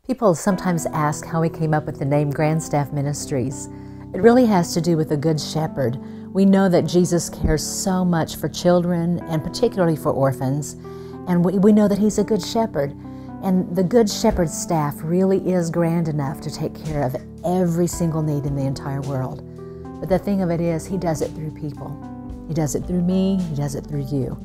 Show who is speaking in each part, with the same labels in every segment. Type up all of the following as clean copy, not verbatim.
Speaker 1: People sometimes ask how we came up with the name Grandstaff Ministries. It really has to do with the Good Shepherd. We know that Jesus cares so much for children and particularly for orphans, and we know that He's a good shepherd. And the Good Shepherd staff really is grand enough to take care of every single need in the entire world. But the thing of it is, He does it through people. He does it through me, He does it through you.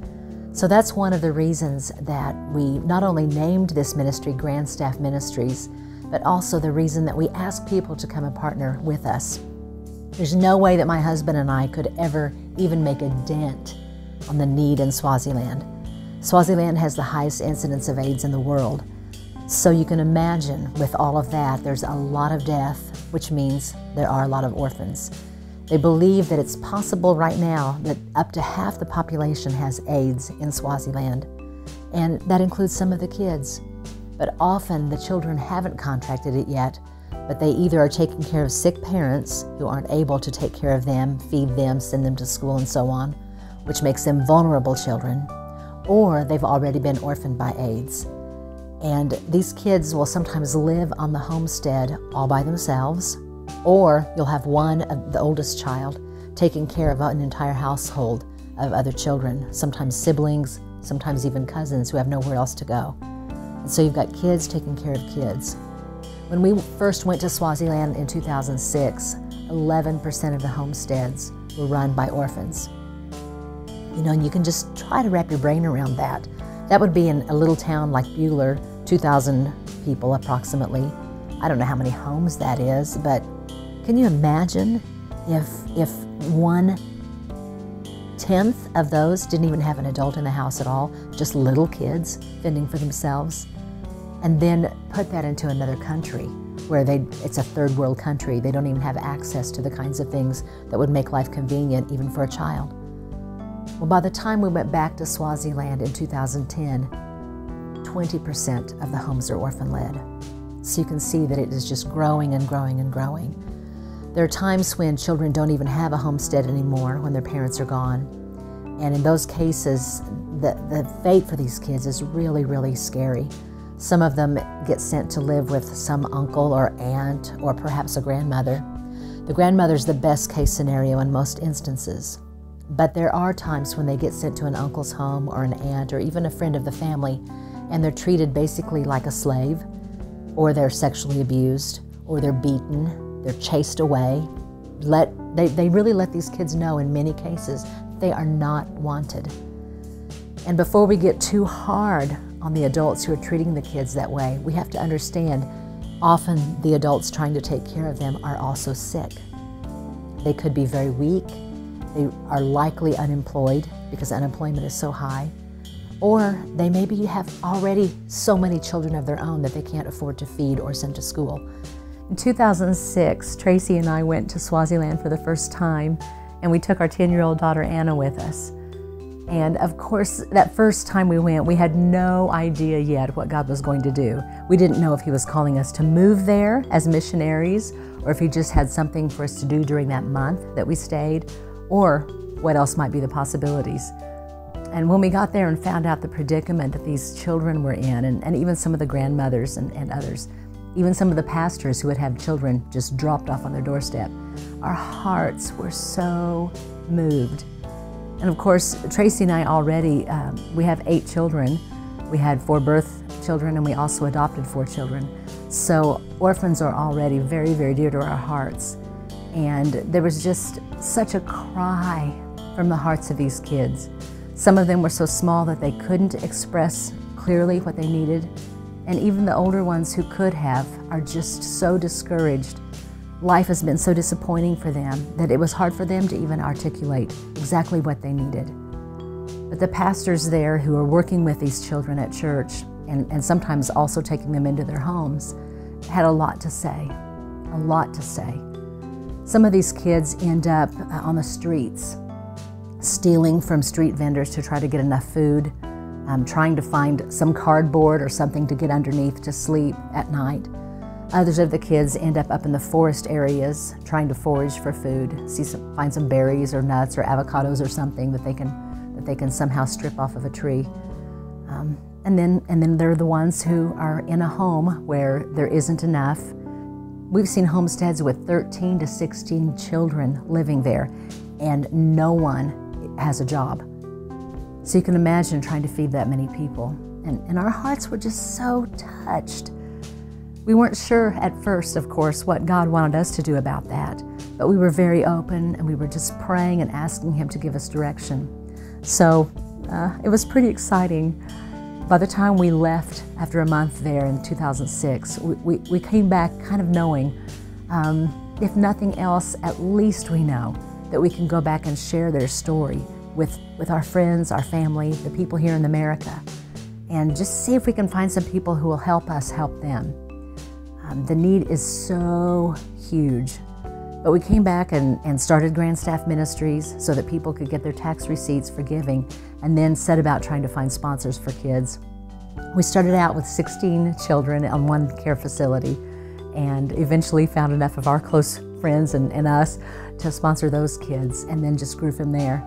Speaker 1: So that's one of the reasons that we not only named this ministry Grandstaff Ministries, but also the reason that we ask people to come and partner with us. There's no way that my husband and I could ever even make a dent on the need in Swaziland. Swaziland has the highest incidence of AIDS in the world. So you can imagine with all of that, there's a lot of death, which means there are a lot of orphans. They believe that it's possible right now that up to half the population has AIDS in Swaziland, and that includes some of the kids. But often the children haven't contracted it yet, but they either are taking care of sick parents who aren't able to take care of them, feed them, send them to school and so on, which makes them vulnerable children, or they've already been orphaned by AIDS. And these kids will sometimes live on the homestead all by themselves, or you'll have one of the oldest child taking care of an entire household of other children, sometimes siblings, sometimes even cousins who have nowhere else to go. And so you've got kids taking care of kids. When we first went to Swaziland in 2006, 11% of the homesteads were run by orphans. You know, and you can just try to wrap your brain around that. That would be in a little town like Beulah, 2,000 people approximately. I don't know how many homes that is, but can you imagine if 1/10 of those didn't even have an adult in the house at all, just little kids fending for themselves? And then put that into another country where it's a third world country. They don't even have access to the kinds of things that would make life convenient even for a child. Well, by the time we went back to Swaziland in 2010, 20% of the homes are orphan-led. So you can see that it is just growing and growing and growing. There are times when children don't even have a homestead anymore when their parents are gone. And in those cases, the fate for these kids is really, really scary. Some of them get sent to live with some uncle or aunt or perhaps a grandmother. The grandmother's the best case scenario in most instances. But there are times when they get sent to an uncle's home or an aunt or even a friend of the family, and they're treated basically like a slave, or they're sexually abused, or they're beaten, they're chased away. They really let these kids know in many cases they are not wanted. And before we get too hard on the adults who are treating the kids that way, we have to understand often the adults trying to take care of them are also sick. They could be very weak. They are likely unemployed because unemployment is so high. Or they maybe have already so many children of their own that they can't afford to feed or send to school. In 2006, Tracy and I went to Swaziland for the first time, and we took our 10-year-old daughter Anna with us. And of course, that first time we went, we had no idea yet what God was going to do. We didn't know if He was calling us to move there as missionaries, or if He just had something for us to do during that month that we stayed, or what else might be the possibilities. And when we got there and found out the predicament that these children were in, and even some of the grandmothers and others, even some of the pastors who would have children just dropped off on their doorstep, our hearts were so moved. And of course, Tracy and I already, we have 8 children. We had 4 birth children, and we also adopted 4 children. So orphans are already very, very dear to our hearts. And there was just such a cry from the hearts of these kids. Some of them were so small that they couldn't express clearly what they needed. And even the older ones who could have are just so discouraged. Life has been so disappointing for them that it was hard for them to even articulate exactly what they needed. But the pastors there who are working with these children at church and sometimes also taking them into their homes had a lot to say, a lot to say. Some of these kids end up on the streets, stealing from street vendors to try to get enough food, trying to find some cardboard or something to get underneath to sleep at night. Others of the kids end up in the forest areas trying to forage for food, find some berries or nuts or avocados or something that they can somehow strip off of a tree. And then there are the ones who are in a home where there isn't enough. We've seen homesteads with 13 to 16 children living there, and no one has a job. So you can imagine trying to feed that many people. And our hearts were just so touched. We weren't sure at first, of course, what God wanted us to do about that, but we were very open, and we were just praying and asking Him to give us direction. So it was pretty exciting. By the time we left after a month there in 2006, we came back kind of knowing, if nothing else, at least we know that we can go back and share their story with our friends, our family, the people here in America, and just see if we can find some people who will help us help them. The need is so huge. But we came back and started Grand Staff Ministries so that people could get their tax receipts for giving, and then set about trying to find sponsors for kids. We started out with 16 children on one care facility, and eventually found enough of our close friends and us to sponsor those kids, and then just grew from there.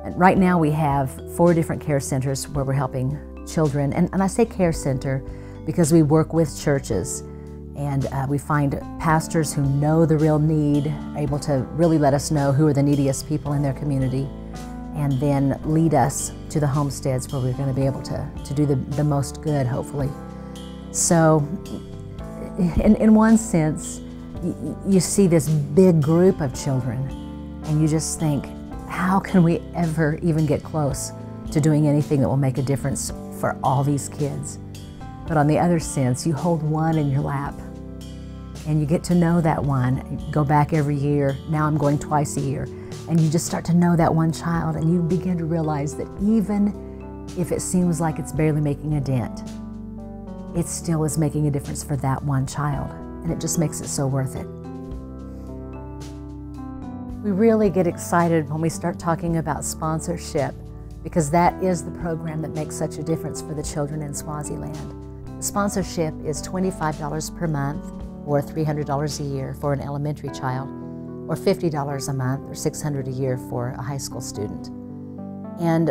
Speaker 1: And right now we have 4 different care centers where we're helping children. And I say care center because we work with churches, and we find pastors who know the real need, able to really let us know who are the neediest people in their community, and then lead us to the homesteads where we're going to be able to do the most good, hopefully. So in one sense, you see this big group of children, and you just think, how can we ever even get close to doing anything that will make a difference for all these kids? But on the other sense, you hold one in your lap, and you get to know that one. You go back every year. Now I'm going twice a year. And you just start to know that one child, and you begin to realize that even if it seems like it's barely making a dent, it still is making a difference for that one child, and it just makes it so worth it. We really get excited when we start talking about sponsorship, because that is the program that makes such a difference for the children in Swaziland. Sponsorship is $25 per month, or $300 a year for an elementary child, or $50 a month, or $600 a year for a high school student. And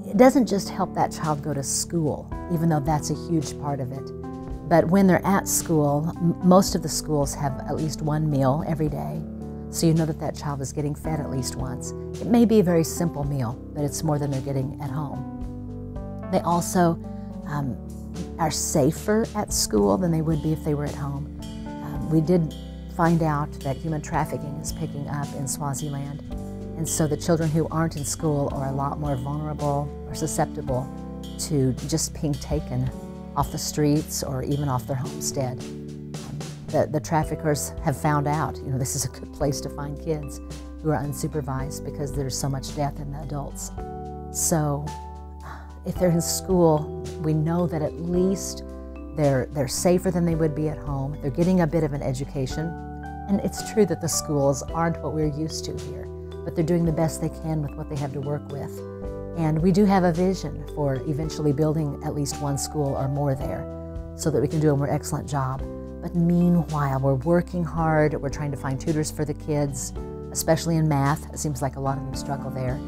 Speaker 1: it doesn't just help that child go to school, even though that's a huge part of it. But when they're at school, most of the schools have at least one meal every day, so you know that that child is getting fed at least once. It may be a very simple meal, but it's more than they're getting at home. They also are safer at school than they would be if they were at home. We did find out that human trafficking is picking up in Swaziland, and so the children who aren't in school are a lot more vulnerable or susceptible to just being taken off the streets or even off their homestead. The traffickers have found out, this is a good place to find kids who are unsupervised because there's so much death in the adults. So if they're in school, we know that at least they're safer than they would be at home. They're getting a bit of an education. And it's true that the schools aren't what we're used to here, but they're doing the best they can with what they have to work with. And we do have a vision for eventually building at least one school or more there so that we can do a more excellent job. But meanwhile, we're working hard. We're trying to find tutors for the kids, especially in math. It seems like a lot of them struggle there.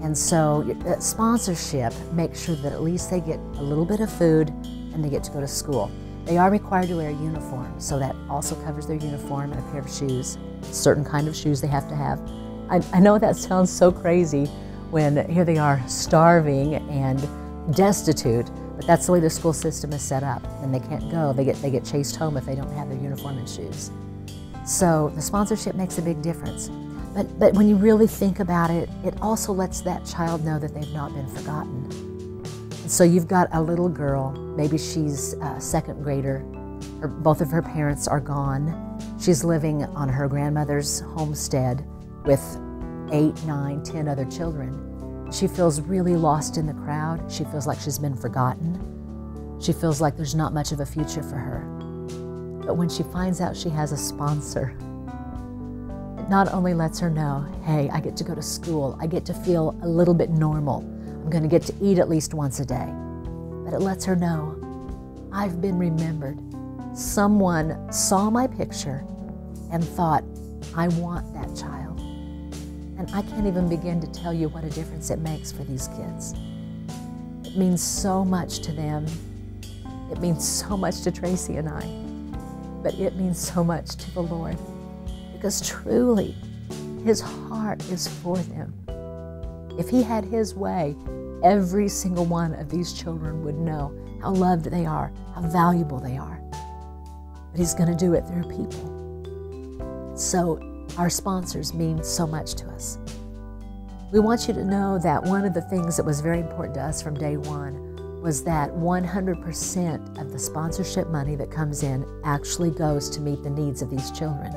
Speaker 1: And so sponsorship makes sure that at least they get a little bit of food and they get to go to school. They are required to wear a uniform, so that also covers their uniform and a pair of shoes, certain kind of shoes they have to have. I know that sounds so crazy when here they are starving and destitute, but that's the way the school system is set up, and they can't go. They get chased home if they don't have their uniform and shoes. So the sponsorship makes a big difference. But when you really think about it, it also lets that child know that they've not been forgotten. And so you've got a little girl, maybe she's a second grader, both of her parents are gone. She's living on her grandmother's homestead with 8, 9, 10 other children. She feels really lost in the crowd. She feels like she's been forgotten. She feels like there's not much of a future for her. But when she finds out she has a sponsor, it not only lets her know, hey, I get to go to school, I get to feel a little bit normal, I'm going to get to eat at least once a day, but it lets her know, I've been remembered. Someone saw my picture and thought, I want that child. And I can't even begin to tell you what a difference it makes for these kids. It means so much to them. It means so much to Tracy and I. But it means so much to the Lord, because truly His heart is for them. If He had His way, every single one of these children would know how loved they are, how valuable they are. But He's going to do it through people. So our sponsors mean so much to us. We want you to know that one of the things that was very important to us from day one was that 100% of the sponsorship money that comes in actually goes to meet the needs of these children.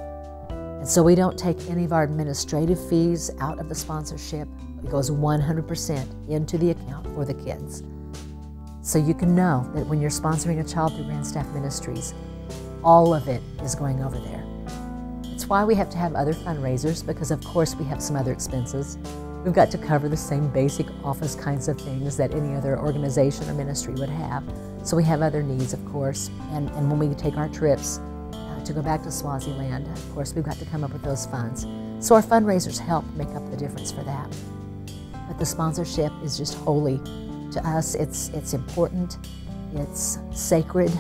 Speaker 1: And so we don't take any of our administrative fees out of the sponsorship. It goes 100% into the account for the kids. So you can know that when you're sponsoring a child through Grand Staff Ministries, all of it is going over there. It's why we have to have other fundraisers, because of course we have some other expenses. We've got to cover the same basic office kinds of things that any other organization or ministry would have. So we have other needs, of course. And when we take our trips to go back to Swaziland, of course, we've got to come up with those funds. So our fundraisers help make up the difference for that. But the sponsorship is just holy to us. It's important. It's sacred.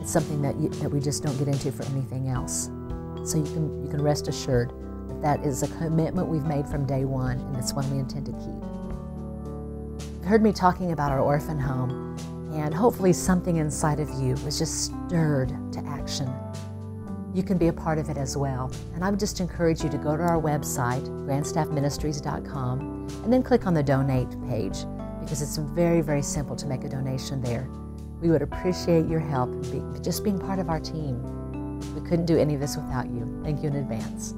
Speaker 1: It's something that we just don't get into for anything else. So you can rest assured that is a commitment we've made from day one, and it's one we intend to keep. You've heard me talking about our orphan home, and hopefully something inside of you was just stirred to action. You can be a part of it as well. And I would just encourage you to go to our website, grandstaffministries.com, and then click on the donate page, because it's very, very simple to make a donation there. We would appreciate your help in just being part of our team. We couldn't do any of this without you. Thank you in advance.